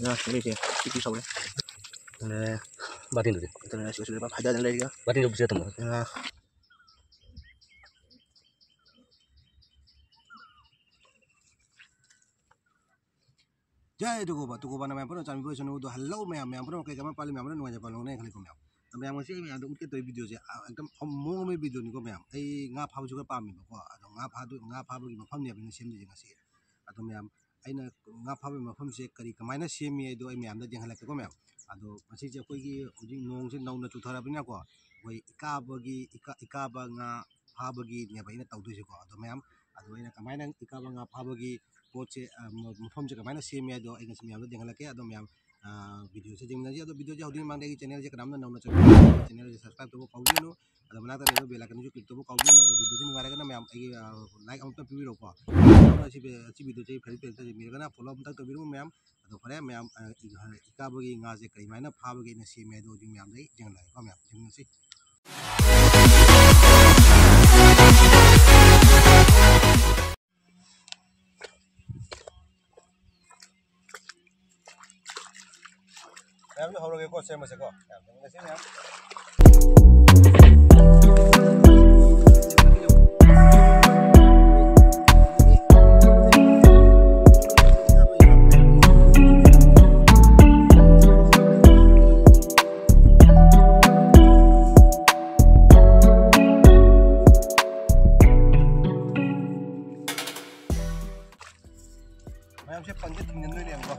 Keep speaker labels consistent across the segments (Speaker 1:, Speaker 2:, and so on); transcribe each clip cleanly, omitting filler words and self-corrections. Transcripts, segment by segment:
Speaker 1: Nah, ini sih, itu soalnya.
Speaker 2: Batin dulu.
Speaker 1: Itu sudah ada dan lagi.
Speaker 2: Batin dulu bisa temu.
Speaker 1: Nah. Jai tuku ba na memang cami boy sunu udah hello memang kayak kami paling memang nunggu aja paling nih kali kau memang. Tapi yang masih ada ukit tuh video sih, एकदम omong में video nih kau memang. Ngap habu juga paham itu kok. Atau ngap habu gimana paham nih abis sih sih. Atau memang aina ngap habu memang sih kari kemana sih itu memang ada jangan lagi kau memang. Atau masih je kau gini ujung nong sih nong tu thara punya kok. Kau ika ngap habu gini nih apa ini tahu tuh sih kok. Atau memang atau ini kemana ika ngap habu gini पोचे मफम से कमायना semi आदो आइना semi आदो देंगला के आदो ma'am video से जेंगना जी आदो video जो हौदी मांगदे channel से कनामना नौना चैनल से सब्सक्राइब तो काउदिनो आदो बनाता लेबो बेल आइकन जो क्लिक तो काउदिनो आदो वीडियो से निवारे ना मैम आई लाइक अमत पिबिरो को अच्छी वीडियो से फेसबुक पे मिरगना फॉलो अमत तो बिरो मैम आदो फरे मैम इकाबगी nga से कई मायना फाबगी ना सेमी आदो जी मैम दे जेंगला को मैम जेंगना से Em hầu cái con xem mà sẽ có em xem nhá. Em sẽ phân cái tình nhân nuôi đèn không?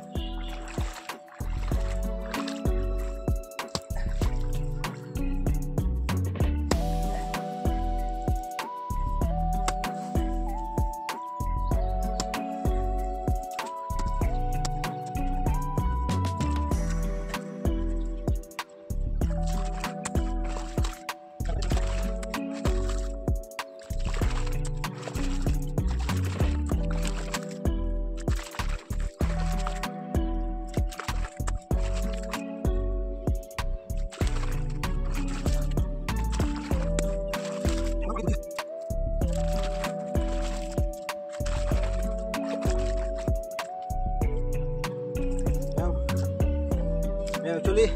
Speaker 1: Actually,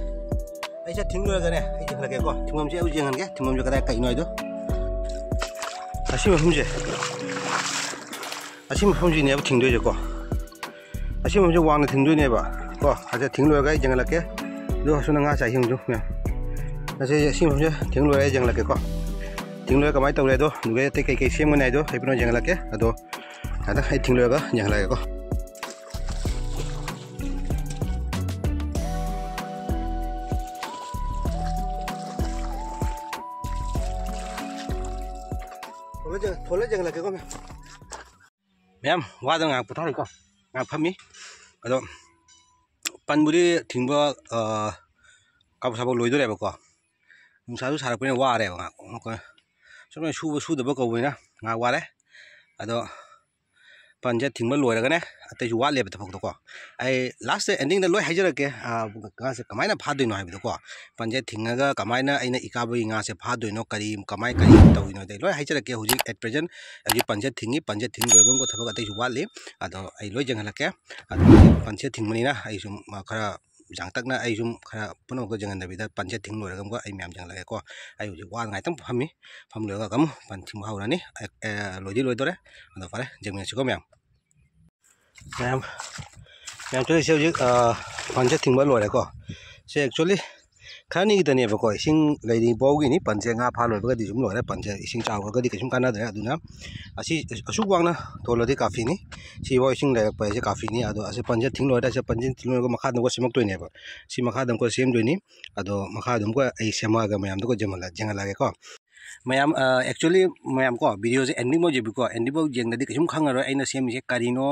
Speaker 1: ai sẽ thính luôn cái này, ai dừng là cái con, thính sẽ dừng cái, thính cho cái cạnh này đó. Asim không gì này thính đôi cho con. Asim không cho wang là thính đôi này bà, con, ai sẽ thính luôn cái dừng là cái, rồi số ngã chạy không chú, nè. Ai sẽ asim không chứ thính luôn cái dừng là cái con, thính luôn cái máy tàu này đó, người ta cái xem cái này đó, hay bên dừng là cái, đó, hay thính luôn cái dừng là cái con. Thôi lấy chừng là cái con em qua đâu ngang phụ thao đi con ngang phâm mi ở đó pan budi thình bơ cặp sao lối đó đẹp con sao sao cái này qua đẹp ngang con số này su được bao cầu vậy nè ngang qua đấy ở đó pan chết thình bơ lối là cái này tại chú qua đẹp tập học đó con ai last ending là lối hay chưa cái ngang sẽ cái máy nó phá đôi nói vậy con pan chết thình cái máy nó ai nó ikabu ngang sẽ phá đôi nó cái cái máy tàu nó đây lối hay chưa cái hồi at present ai pan chết thình rồi cũng có tập cái tại chú qua liền ở đó ai lối chẳng là cái pan chết thình mình nè ai chúng mà khá giảng tắc na ai chúng khá phân một cái chẳng là vì đó pan chết thình rồi cũng có ai mềm chẳng là cái con ai hồi qua ngày tắm phàm lửa cái pan thình hậu là ní lối đó đấy đó phải chẳng mình sẽ có mềm em actually siêu chứ pan chết thình mới lồi đấy con sẽ actually khá ní cái này phải coi sinh lấy đi bao cái ní pan chết ngã phá lồi cái gì chúng lồi đấy pan chết sinh chào cái gì cái chúng can đấy à đúng không asi asuk wang na thôi là đi cà phê ní si bao sinh lấy phải sẽ cà phê ní à đó asi pan chết thình lồi đấy sẽ pan chết thình lồi cái mà khát nó có xem tôi này vậy si mà khát nó có xem tôi ní à đó mà khát nó có ai xem mà cái mà em nó có chẳng là cái con ma'am actually ma'am को video से ending में जेबी को ending में जेंगदी कसुम खंगरो आइना same से करिनो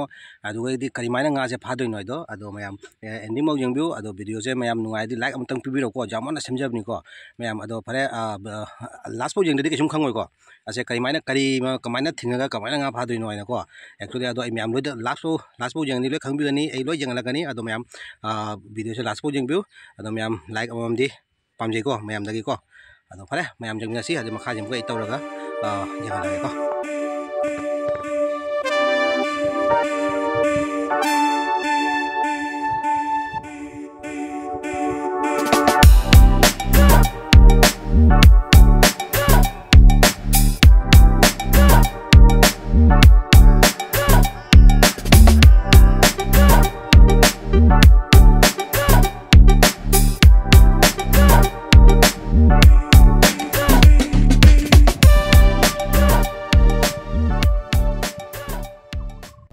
Speaker 1: अदुगदि करिमाइना nga से फादोइ नयदो अदो ma'am ending में जेंबिउ अदो वीडियो से मैम नुगाइदि लाइक अमतंग पिबिरो को जामना सेमजबनि को मैम अदो फरे लास्ट पो जेंगदी कसुम खंगoi को असे करिमाइना कमाइना थिंगा कमाइना nga फादोइ नयना को एक्चुअली अदो मैम लोइ लास्ट पो जेंगनि लोइ खंबिगनि ए लोइ जेंगलागनि अदो मैम वीडियो से लास्ट पो जेंबिउ अदो मैम लाइक अममदि पामजै को मैम दगी को अदो फरे मैम जंगना सी अदो मखा जेंगो ए तौरगा जेंगलागे को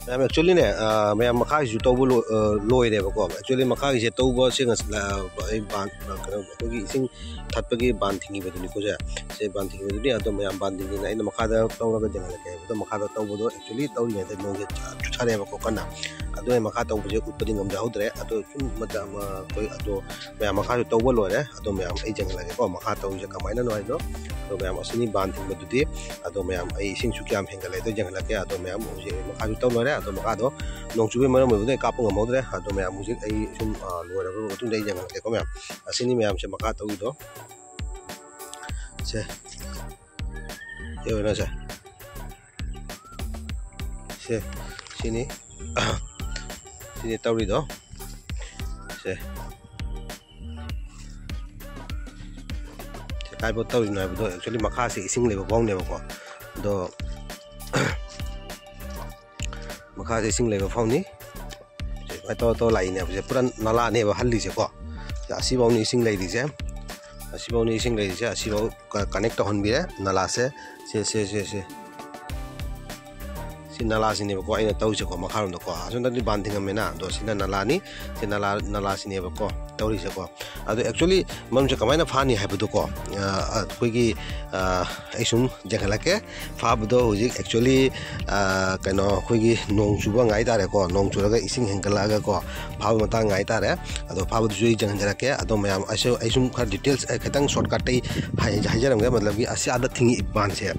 Speaker 1: actually ne मैं मखा जो तौब लोइरे बको actually मखा जे तौब से बान कोई इसिंग थत्पगी बान थिंगी बदुनी को से बान थिंगी बदुनी अदो मैं बान थिंगी ना इन मखा दा तौब जंगल के तो मखा दा तौब दो actually तौरी ने नो जे छारे बको कना अदो मखा तौब जे उत्पदी ngam जाउदरे अदो सुम मदा कोई अदो मैं मखा जो तौब लोइरे अदो मैं ए जंगल के को मखा तौब जे कमाइना नो आइदो अदो मैं असनी बान थिंग बदुदी अदो मैं ए इसिंग सुक्याम हेंगले तो जंगल के अदो मैं जे मखा जो तौब लोइरे अदो मखा दो नोंचुबे मरम मोदे कापु ngमौद्रे अदो मैं मुजिक ए सुम लोइरबो मतुं दे जंगल के को मैं असनी मैं से मखा तौदो से ये ना से sini sini tawri do se kai bo tawri na bo actually makha se ising le bong ne ko do makha se ising le bong ni se to lai ne se puran nala ne ba halli se ko asi bong ni ising le di se asi bong ni ising le di se asi bo connect hon bi nala se nala sini ko ina tau se ko makharon do ko asun tadi banding amena do sina nala ni sina nala sini ko tauri se ko ado actually mam se kamaina phani ha bu ko koi gi aisum jagala ke fa bu do hojik actually kaino koi gi nong chuba ngai tare ko nong churaga ising hengkala ga ko pha mata ngai tare ado pha bu jui jang jara ke ado mayam aisum khar details khatang shortcut tai hajaram ga matlab gi asi ada thingi ban se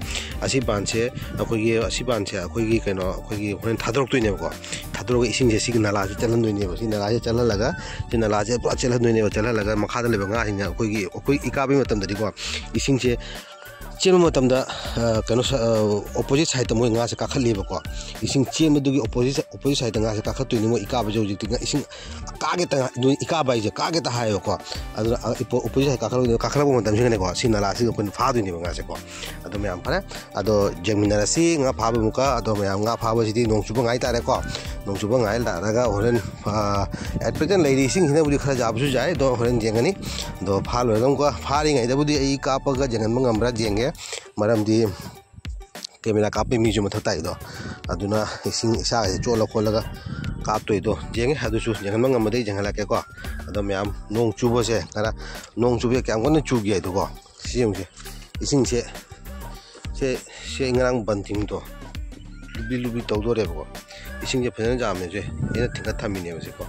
Speaker 1: koi gi asi ban se koi gi no कोई होरेन थादरक दोइने को थादरक इसिंग जे सिग नाला से चलन दोइने बो सि नाला से चलन लगा सि नाला से पुरा चलन दोइने बो चलन लगा मखा द लेबा nga सिंग कोई इकाबे मतम दरि को इसिंग से चेम मतम द कनो ऑपोजिट साइड त मोय nga से काखल लेबा को इसिंग चेम दुगी ऑपोजिट साइड nga से काखत दोइने मो इकाबे जो जिति nga इसिंग कागे त इकाबा जे कागे त हायो को अदु ऑपोजिट साइड काखल मतम सिंग ने को सि नाला से को फा दोइने nga से को अदु मैम फरे अदो जेमिनारा सि nga फा मुका अदो मैम nga फा बसिदि नोंग सुबा ngai तारे को नोंग सुबा ngai लागा होरेन एट प्रेजेंट लेडी सिंग हिना बुदि खरा जाबसु जाय दो होरेन जेंगनी दो फा लोरम को फारि ngai दा बुदि ए कापगा जेंगन मंगमरा जेंगे मरमदी कैमरा कापे मी जो मथताई दो अदुना इसिंग इसा चोला खोलगा कापतोय दो जेंगे अदुसु जेंगन मंगमदे जेंगला के को अदो मैम नोंग चुबो से करा नोंग चुबे क्याम कोन चुगी आइ दो को सियम से इसिंग से ngarang banting to lubi tawdore ko ising je phena jamne je ena thinga thamine base ko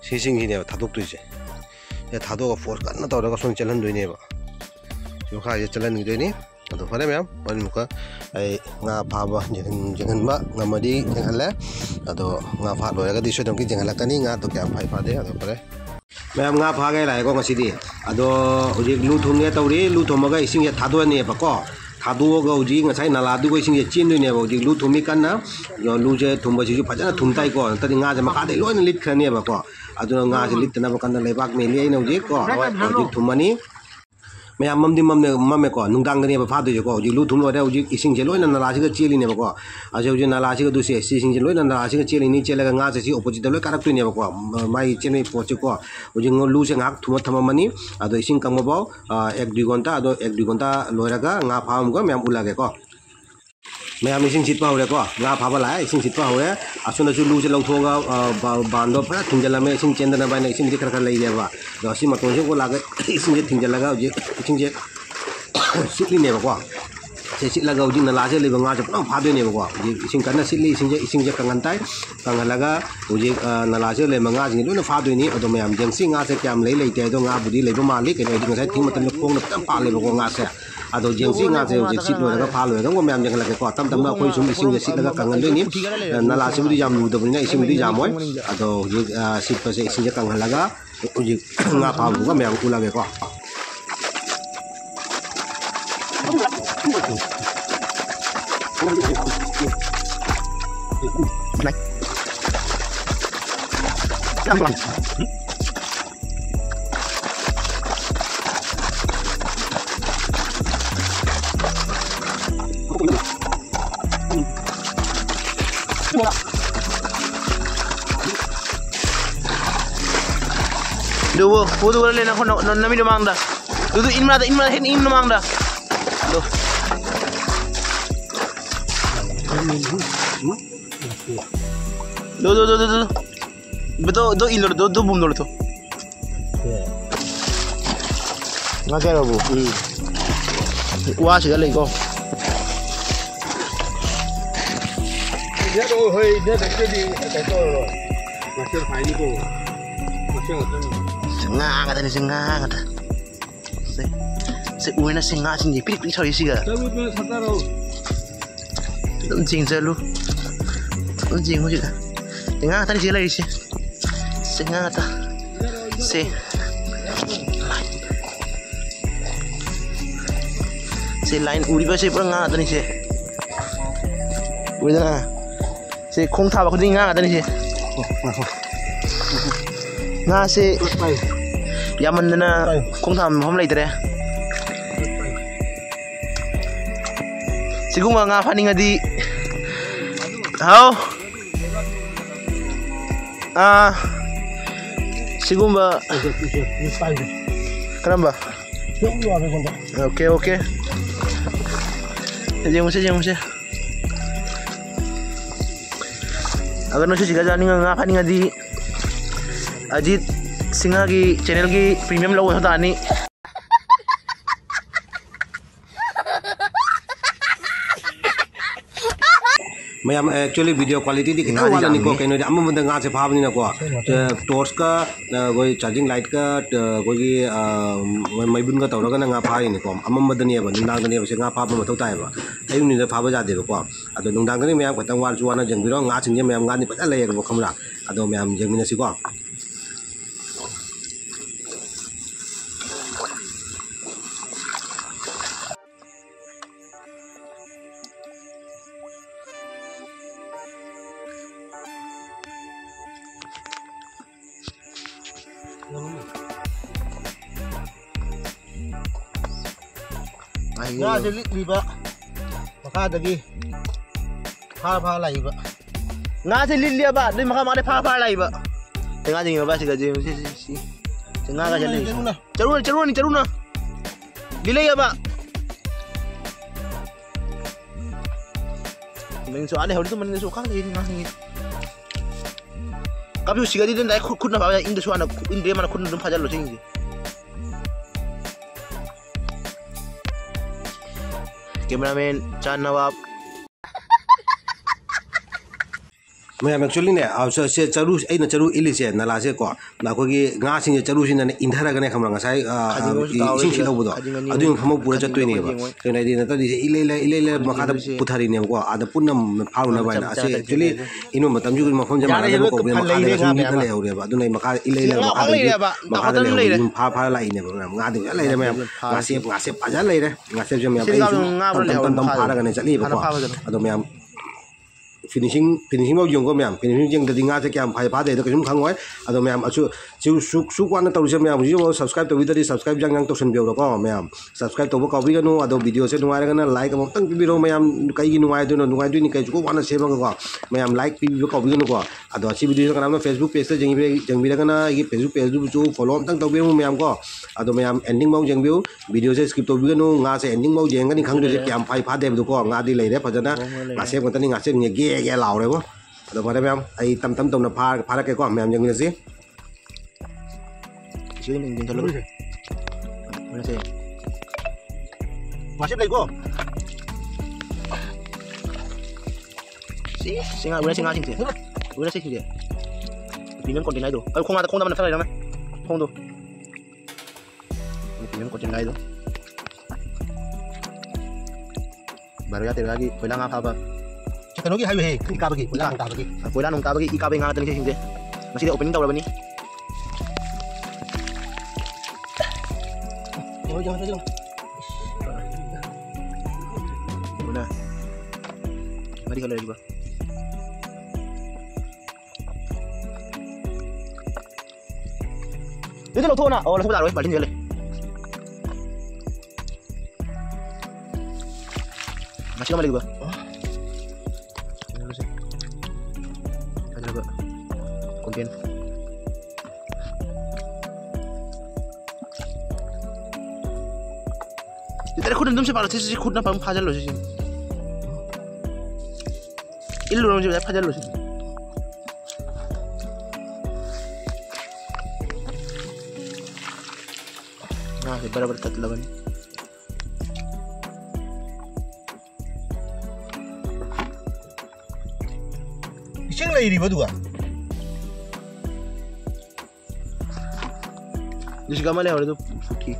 Speaker 1: sing hi ne thadok tu je ya thado for kan na tawra ka son chalan doine ba jo kha ye chalan ni doine ado phare ma'am pani muka ai nga pha ba jangan ba ngamadi janganla ado nga pha lo ga di so dom ki janganla kani nga to kya phai pha de ado phare ma'am nga pha ga lai ko ngasi di ado hoji lu thum ne tawri lu thum ga ising ye thado ne ba ko थादोगा उजी ngasai nala du goi singje chin ne ba uji lu thumi kan na yo lu je thumba ji phajana thumtai ko tadi nga je maka de loin lit khane ba ko aduna nga je lit na ba kan lebak me li na uji ko uji thumani मैं मम्मे को नुंगदांगने Fahd को लू थुम इसिंग से loan नाला से चेलीने को अजे नाला से दूसरे सिंग से लोन नाला से चेली चेलगा nga से ऑपोजिट लोय कारक्तुने को माई चेने पोचे को लू से ngak थुम थममनी अदो इसिंग कंगबो 1-2 घंटा अदो 1-2 घंटा लोयरागा nga फाम को मैम उलागे को मैम इसिंग सिटपा होरे को nga फाबा लाय इसिंग सिटपा होरे असुना लू से लौथोगा बांदो फरा थिंजलमे इसिंग चेंदना बायना इसिंग दि खरखर लई जेबा दसी मतों से को लागे इसिंग जे थिंजलगा इसिंग जे सिटलिने को से सिटलगा उजिंग नाला से लेबा nga से पुरा फादोने को इसिंग कन्ना सिटली इसिंग जे कंगनताय कंगलगा उजिंग नाला से लेबा nga जिंग लोना फादोनी अदो मैम जेंगसी nga से क्याम लई लईते दो nga बुदि लेबा माली के इदिंग से थिंग मतम खोंग न तम पाले को nga से अदो जेंगसी nga से उजिंग सिट लोगा फालो को मैम जेंग लगे को तम तम ना कोई सुम इसिंग जे सिटलगा कंगन लोनी नाला से बुदि जाम लुदबनि ना इसिंग बुदि जामोय अदो सिट पसे इसिंग जे कंगलगा उजिंग nga फाबु को मैम उलागे को
Speaker 2: Duwo, pudu wala na ko nami lumangda. Dudu inma hen in lumangda. Do. Do ilor do bum dolo to. Ngake ro bu. Wa si le ko.
Speaker 1: Dia tu hoi dia tak jadi tak tahu lo. Masih fine ni ko. Masih ada.
Speaker 2: Senga kata ni senga kata. Se uena senga sini pik chau isi ga.
Speaker 1: Terus tu sata ro.
Speaker 2: Dong jing je lu. Dong jing ho ji da. Senga kata ni je le isi. Senga kata. Se. Se line uri ba se pura nga kata ni se. Uri da. Se khong tha ba khuding nga kata ni se. Nga se yaman na khong tha hom lai tare. Siguma nga fani nga di how sigumba karamba okay sejeng agar no sih jaga nga fani nga di Ajit Singa ki channel ki premium lo hota ani
Speaker 1: Mayam actually video quality di kena di ko kaino di amma benda nga se phab ni na ko torch ka goi charging light ka goi mai bun ka tawra ka nga phai ni ko amma madani ba nundang dani ba se nga phab ma thau tai ba ayu ni da phab ja de ko ado nundang ni mayam patang war chuana jeng biro nga sing mayam nga ni pa la ko khamra ado mayam jeng ni si ko
Speaker 3: Nga silit liba maka dagi pha lai ba
Speaker 2: nga silit liba ba di maka maka pha lai ba tengah jing ba si gaji si tengah ga jale caru na gile ya ba men so ale hori to men so khang ni na ni kabi si gaji den dai khud na ba inde so ana inde mana khud dum phajal lo singi Cameraman Chan Nawab
Speaker 1: Mayam actually ne se charu ai na charu ili se na la se ko na ko gi nga sing charu sin na indhara ga ne khamra nga sai sing si lobo do adu khamo pura chatoi ne ba so na di na to di ile makha da puthari ne ko ada punnam pharu na ba na se actually inu matam ju ma khom jama na ko be makha le sum ni le aure ba adu nai makha ile makha da le pha lai ne ba nga du le mayam nga se pa ja le re nga se jam mayam tam phara ga ne chali ba ko adu mayam finishing mau dùng ko mayam finishing jeng da dinga se kyam phai pha de da kum khangoi ado mayam achu su kwan na tawse mayam ji subscribe to video subscribe jang to sun bio ko mayam subscribe to ko ka bi ga no ado video se nuai ga na like mo tang bi ro mayam kai gi nuai do no nuai do ni kai ko wan se bang ko mayam like bi ko bi no ko ado chi video ka na Facebook page jeng bi ga na gi Facebook page ju follow tang to bi mo mayam ko ado mayam ending mau jeng bio video se skip to bi ga no nga se ending mau jeng ga ni khang de kyam phai pha de do ko nga di lai de phajana nga se ko tani nga se ni ge ge lao re ko ado pada mayam ai tam to na pha ke ko mayam jeng ni si
Speaker 2: sini min jalo mana se
Speaker 3: masih lagi ko
Speaker 2: singa sing se udah sih dia premium konten itu kong ada mana file namanya kong tuh ini premium konten itu baru ya lagi pulang apa
Speaker 3: kita lagi highway ika bagi
Speaker 2: pulang nungka bagi ika bagi ngatan sih masih dia opening tahu berapa nih
Speaker 3: jangan
Speaker 2: mana mari kalau juga itu lo tuh na oh langsung taruh balik jalan masih lama lagi ba ada juga konten Tadi aku dendam siapa sih aku nak pajal lo sih. Ilu orang juga pajal lo sih. ꯉꯥꯁꯦ ꯕꯔꯕꯔ ꯇꯠꯂꯕꯅꯤ
Speaker 3: Ising layri ba duga?
Speaker 2: Disi ka mali itu fuki.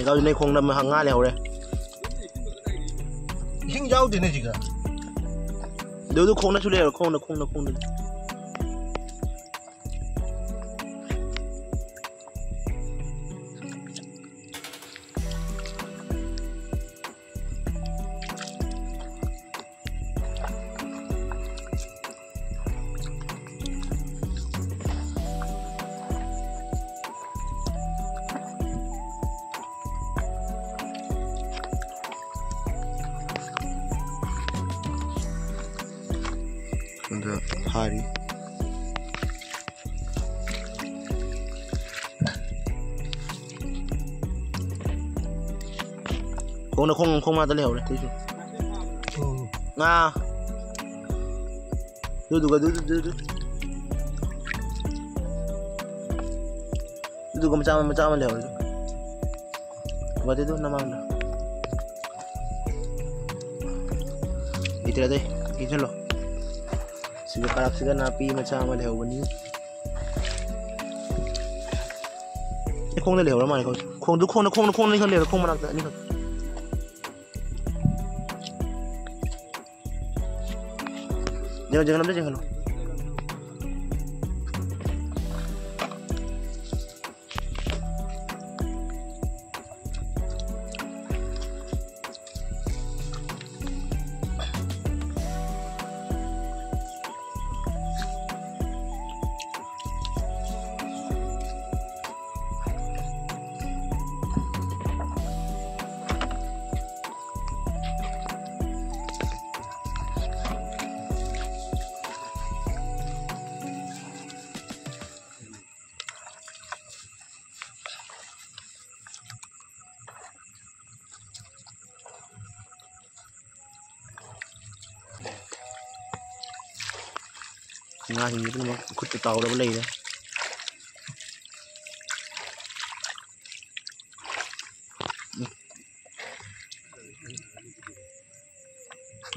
Speaker 2: Ikaw yun ay kung na mahanga leho re.
Speaker 3: Ising yaw din na jiga.
Speaker 2: Dodo kung na chule kung na. Untuk hari kung mata leho re tisu nga dudu ka macam leho re buat itu nama anda itu deh itu loh Sige kalak siga napi macam leho bani. Kung na leho ramai kau. Kung ni kan leho kung manak ni kan. Jangan nampak jangan lo. Nga hindi ko naman kutitaw na balay na.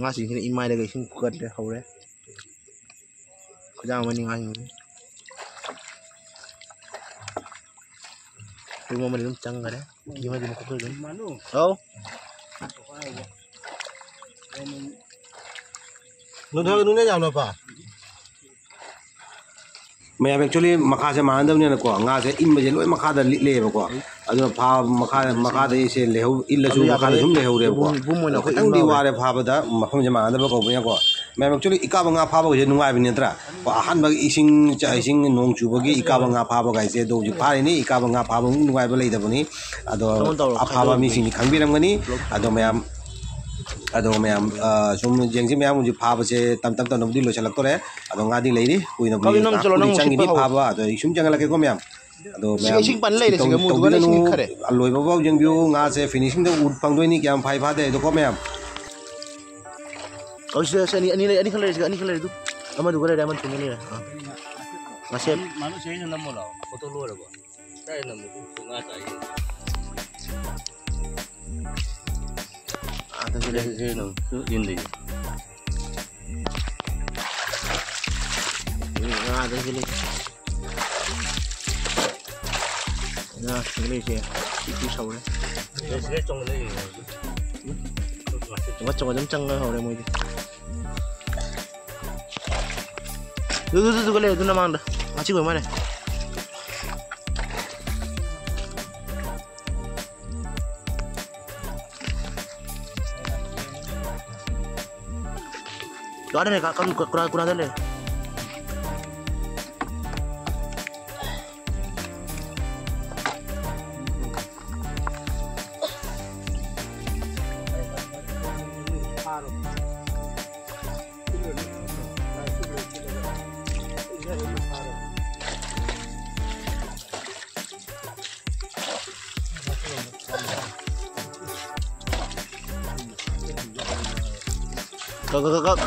Speaker 2: Nga sih ini imai lagi sing kuat deh kau deh. Kau jangan main nga ini. Kau mau main cang nggak deh? Gimana dia mau kau kan? Oh.
Speaker 3: Nunya yaw na pa.
Speaker 1: May actually makasa maandam niya na ko nga sa imba je loy makada le ko aduna pha makada ise leho illa su makada sum leho re ko ang di ware pha bada mafam je maandam ko buya ko may actually ikaba nga pha ba je nungai bin tra ko ahan ba ising nong chu ba gi ikaba nga pha ba ga ise do ji pha ni ikaba nga pha ba nungai ba le da bani ado apha ba mi sing khangbiram gani ado mayam sum jengsi mayam ji pha ba se tam no di lo chalak to re ado nga di leiri kuina bu changi di pha ba ado isum jangala ke ko mayam ado mayam
Speaker 2: sing pan le sing mu du sing khare
Speaker 1: aloi ba ba jeng biu nga se finishing de ud pang doi ni kyam phai pha de do ko mayam
Speaker 2: kau sudah ani khalar itu ama du khalar diamond tinggal ni lah masih
Speaker 4: manu saya nak nama lah foto luar apa saya nama tu nggak saya
Speaker 2: ada
Speaker 4: saya nama tu ini
Speaker 2: ada sini nah ini sih itu saudara
Speaker 4: saya cong ni
Speaker 2: macam cangga saudara mau itu tu kalau itu nama anda macam gue mana tu ada ni kan kurang ada ni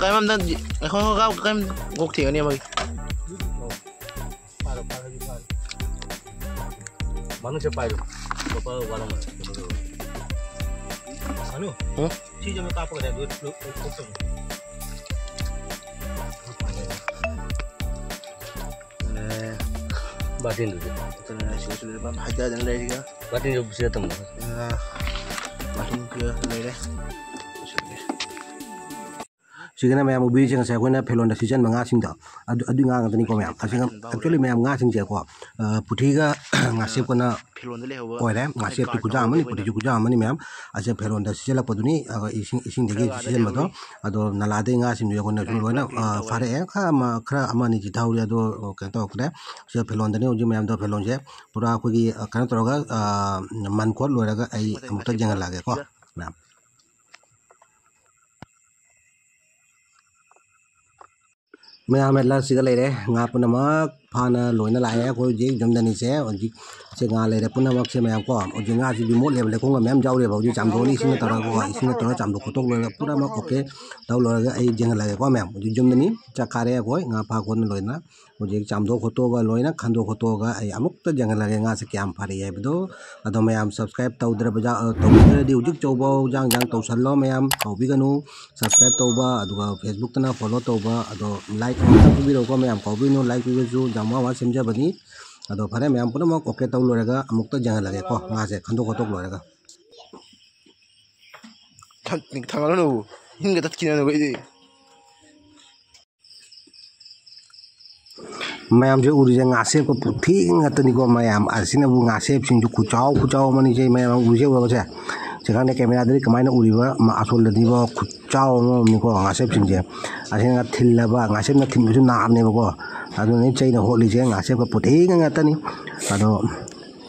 Speaker 2: cái em đang không cái em gục thì anh em ơi
Speaker 4: Mana cepat tu? Bapa walau mana?
Speaker 3: Anu? Si jam ka apa dah dua kosong.
Speaker 4: Batin tu.
Speaker 2: sudah apa ada dan lain juga
Speaker 4: Batin tu bisa temu.
Speaker 2: masuk ke lain
Speaker 1: sigana mayam ubi jeng saya kena pelon da season manga sing da adu nga ngani ko mayam asing actually mayam nga sing je ko puthiga ngasip kona
Speaker 2: 필론 들 해고
Speaker 1: oire ngasip tu kuja amani puthi kuja amani mayam ase pelon da season la paduni ising dege season mato ado nalade nga sing yo kona loina fare e khra amani ji thawri ado kan to kre se pelon da ne uji mayam da pelon je pura ko gi kan to ga man ko lo raga ai mutta jeng lage ko mayam mayam la siga lere nga punamak phana loina la ya ko ji jamdani se onji se nga lere punamak se mayam ko onji nga ji bimot level ko nga mayam jaw le ba ji jam do ni sing ta ra ko sing ta ra jam do ko tok lo punamak oke taw lo ga ai jeng la ko mayam ji jamdani cha kare ko nga pha ko loina onji jam do ko to ga loina khando ko to ga ai amuk ta jeng la nga se kyam phari ai bdo ado mayam subscribe taw dra ba taw dra di ujik chobo jang taw san lo mayam ko bi ganu subscribe taw ba adu Facebook tana follow taw ba ado like ta bi ro ko mayam ko bi no like bi ju jamma wa semja bani ado phare mayam puna mo oke taw lo raga amuk ta jang lage ko nga se khando ko tok lo raga
Speaker 2: 당하는 거 힘게 다 키는 거 이제
Speaker 1: mayam je uri je ngasep ko puthi ngatani ko mayam asina bu ngasep sing ju kuchau mani je mayam uri je wa je sekarang kamera dari kemana uri ba ma asol di ba kuchau mo ni ko ngasep sing je asina thilla ba ngasep na thin ju na ne ba ko ado ni chai na holi je ngasep ko puthi ngatani ado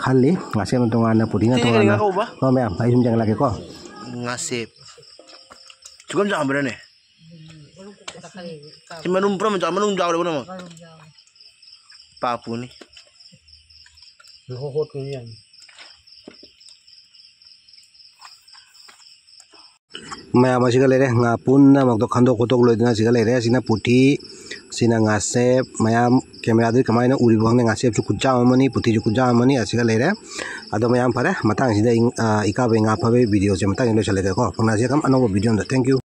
Speaker 1: khali ngasep tongan na puthi na tongan na ko mayam ai sum jang lagi ko
Speaker 2: ngasep juga jangan berani cuma numpram jauh jauh mana papu nih
Speaker 3: Hot ni yan.
Speaker 1: mayam asiga lere nga punna mak do khando kotok lo dina asiga lere sina puthi sina ngasep mayam kamera dari kemana uri bang ngasep cu kuja amani puthi cu kuja amani asiga lere ado mayam pare matang sida ika be nga phabe video se matang lo chale ko pona se kam anobo video da thank you